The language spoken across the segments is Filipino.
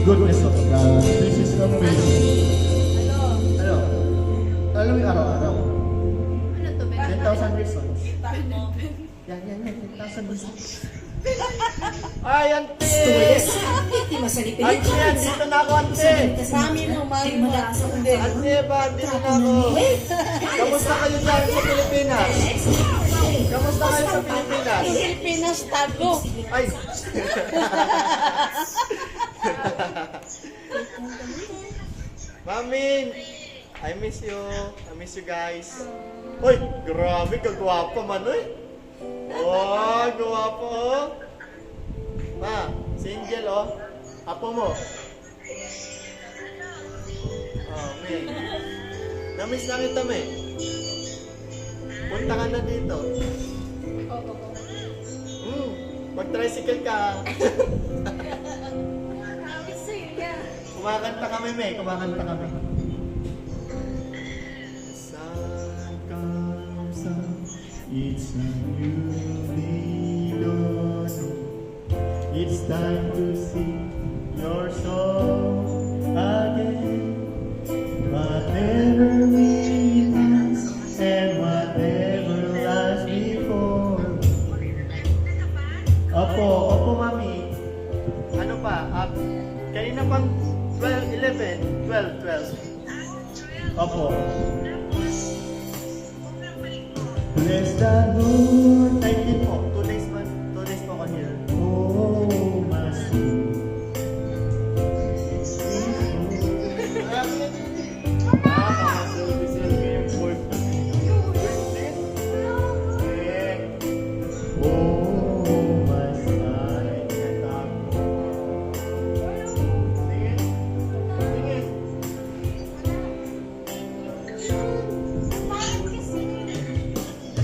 Goodness of God, this is amazing. Ano? Alam mo yung araw-araw? Ano to, Ben? 10,000 reasons. Yan, 10,000 reasons. Ay, ante! Ante, andito na ako, ante! Ante, ba, andito na ako? Kamusta kayo dyan sa Pilipinas? Kamusta kayo sa Pilipinas? Pilipinas, tago. Ay! Mamin! I miss you. I miss you guys. Uy! Grabe, kagwapa man, uy! Oh, gwapo, oh! Ma, si Angel, oh! Apo mo! Oh, May. Namiss lang kita, May. Punta ka na dito. Mag-tricycle ka. Kumakanta kami, May. Kumakanta kami. Sun comes up, it's a new dawn. It's time to sing your song again. Whatever we ask and whatever lies before. Opo, mami. Ano pa? Kanina pang 12, 11, 12. Opo. Bless the Lord. 19 po. 2 days po ako here. Oh, Master.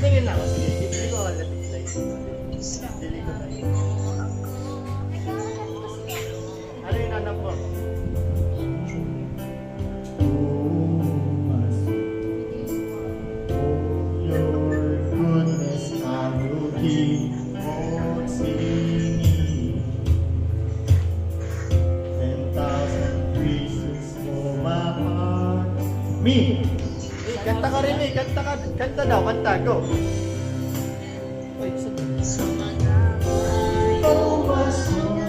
Tingin lang ako. Sige, hindi ko alam dito tayo. Dili ko tayo. Ano yung anak mo? Your goodness I will keep on singing. 10,000 reasons for my heart. Me! Kanta ka rin, kanta daw, kanta, go. Ay, isa to. Oh, my soul,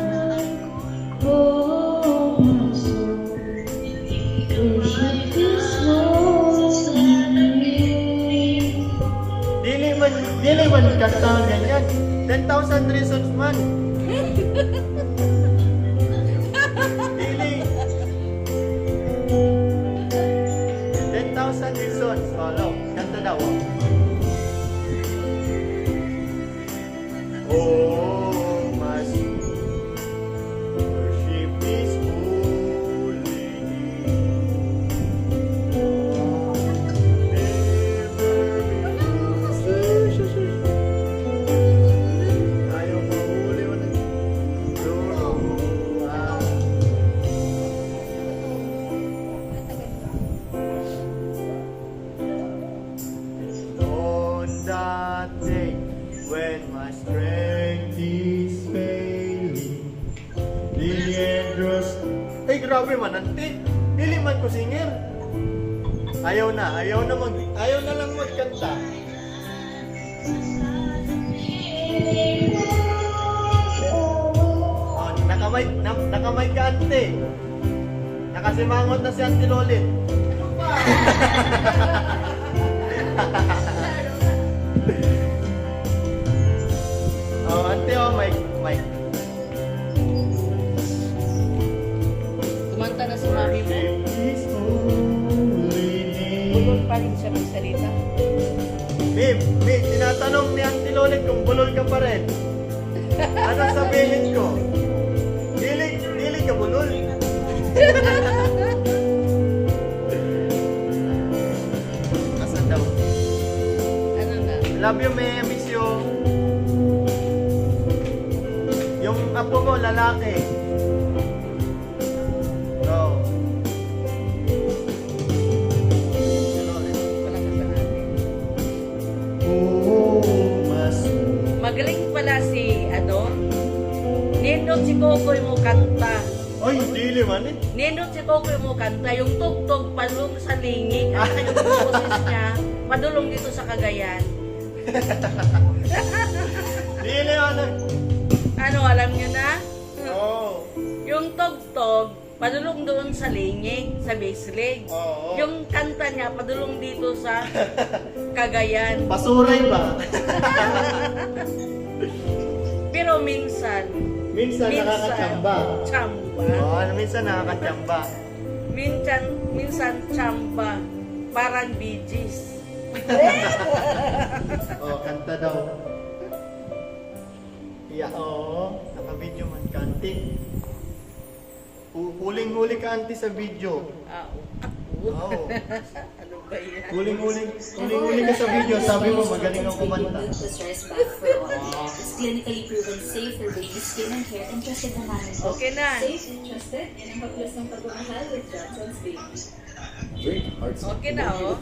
oh, my soul, worship His holy name. Dili man kanta ganyan. 10,000 reasons man. Dili. 10,000 reasons. Follow. Kanta daw. Oh, my soul, worship His holy name. Ayaw mahuli mo na. On that day when my strength is failing, Lily Andrews. Ay, grabe man, ante. Dili man ko singer. Ayaw na lang magkanta. Oh, nakamay ka, ante. Nakasimangot na si Auntie Lolit. Ano ba? Oh, ante, oh, mic. Kumanta na si mami mo. His holy name. Bulol pa rin siya magsalita. Babe, May tinatanong ni Auntie Lolit kung bulol ka pa rin. Anong sabihin ko? Dili ka bulol. Asan daw? Ano na? Love you, me. Miss you. Yung apo mo, lalaki. Go. Oh, mas. Magaling pala si, Nindot si Kokoy mo kanta. Ay, dili man eh. Nindot si Kokoy mo kanta, yung tugtog palong sa lingi, at yung boses niya, padulong dito sa Cagayan. Dili man eh. Ano, alam niyo na? Oo. Yung tugtog, padulong doon sa lingi, sa baseleg. Oo. Yung kanta niya, padulong dito sa Cagayan. Pasuray ba? Pero minsan, Minsan nakakatsamba. Tsamba. Oo, minsan nakakatsamba. Minsan tsamba. Parang Bee Gees. Oh, kanta daw. Yeah, oo. Naka-video man ka, auntie. Huling-huli ka, auntie, sa video. Oo. Ano ba yan? Huling-huli ka sa video. Sabi mo, magaling ang kumanta. Stress back for all. It's clinically proven safe for baby skin and hair and trusted na namin po. Okay na. Safe and trusted and ang haplas ng pagmamahal with Johnson's Baby. Okay na, oh.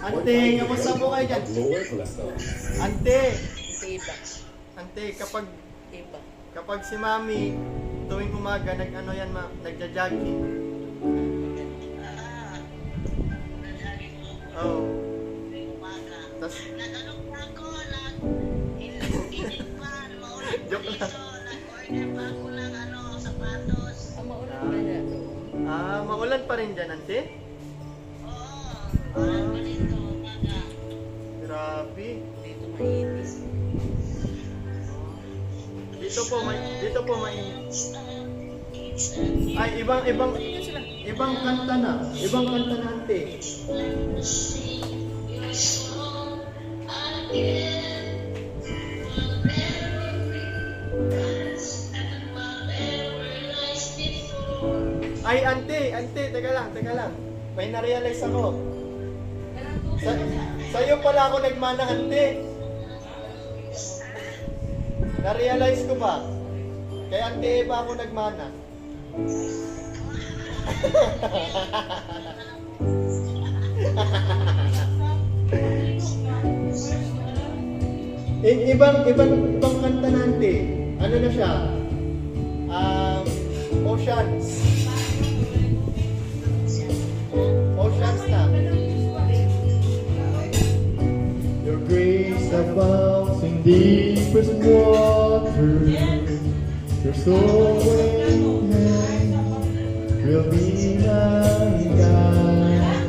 Ante, kamusta po kayo dyan? Ante, Iba. ante, Iba. kapag si mami, tuwing umaga, nagja-jogging. Oh. Tas, joke lang. Ang maulan ba na to? Maulan pa rin dyan, ante? Grabe. Dito mainit. Dito po may ay ibang kanta na. Ibang kanta na, ante. Ay, ante, teka lang. May na-realize ako. Sa'yo pala ako nagmana, ante. Na-realize ko ba? Kay ante Eva ako nagmana. ibang kanta na, ante. Ano na siya? Oceans. Oceans na. Your grace abounds in deepest water. Your soul and hand will be my guide.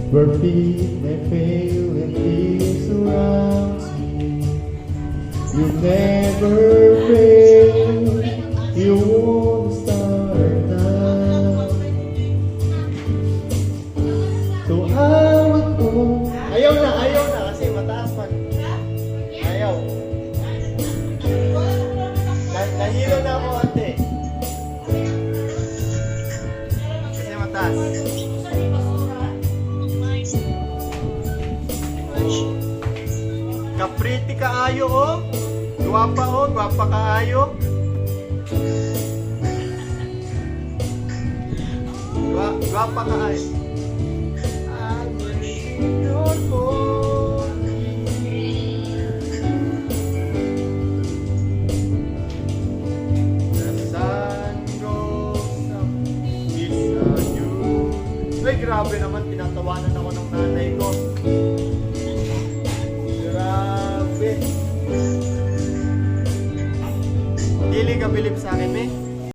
Where feet may fail and fear surrounds me, you never fail. You won't start now. So I will go. Ayaw na kasi mataas man. Ayaw. Nahilo na ako, ate. Kasi mataas. Kapriti kaayo, oh. Gwapa kaayo. Gwapa kaayo. I'm waiting for the sun goes up beside you. Ay, grabe naman, tinatawanan ako ng nanay ko. Grabe. Dili ka bilib sa akin, eh.